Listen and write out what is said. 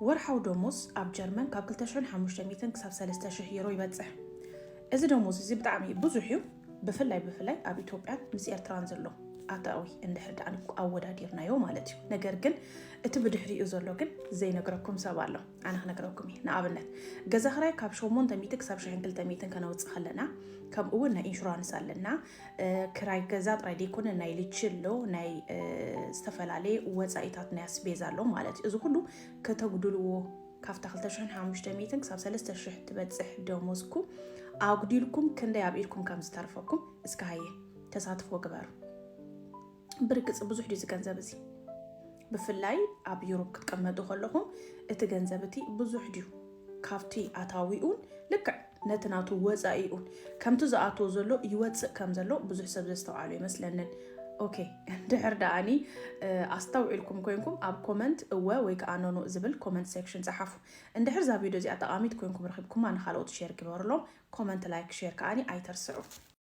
ورحاو دموز اب جرمن كاب 2500 كساب 3000 يورو يبصح اذا دموز زي بطعمي بزحيو بفلاي اب ኢትዮጵያ ምስ ኤርትራን ዘሎ አታዊ እንደህዳ አንኩ አወዳዲርናዮ ማለት እዩ ነገር ግን እቲ ብድሕሪኡ ዘሎ ግን ዘይነግረኩም ሰባለው አና ነግረኩም ንኣብነት ገዛ ክራይ ካብ 800 ክሳብ 1200 ከነውጽ ኸለና ከምኡ ናይ ኢንሹራንስ ኣለና ክራይ ገዛ ጥራይ ዲኮን ናይ ልችሎ ናይ ዝተፈላልየ ወጻኢታት ናይ አስቤዛ ኣሎ ማለት እዩ እዚ ሁሉ ከተጉድልዎ ካፍታ 2500 ክሳብ 3000 ትበጽሕ ደሞዝኩ አጉዲልኩም ክንደ ያብኢልኩም ከም ዝተርፈኩም እስከ ሃየ ተሳትፎ ግበሩ بركز بزح دي زكنزب زي بفلاي اب يوروب كتقمطو خلهم እቲ ገንዘብቲ بزح ديو ካፍቲ አታዊኡን ልክ ነትናቱ ወጻኢኡን ከምቱ ዘአቶ ዘሎ ይወጽእ ከም ዘሎ ብዙሕ ሰብ ዘስተውዓሉ ይመስለንን ኦኬ እንድሕር ዳኒ አስተውዕልኩም ኮይንኩም ኣብ ኮመንት እወ ወይ ከአኖኖ ዝብል ኮመንት ሴክሽን ጻሓፉ እንድሕር ዛ ቪዲዮ እዚ አጣቃሚት ኮይንኩም ረኺብኩም ማን ካልኦት ሼር ግበርሎም ኮመንት ላይክ ሼር ከአኒ አይተርስዑ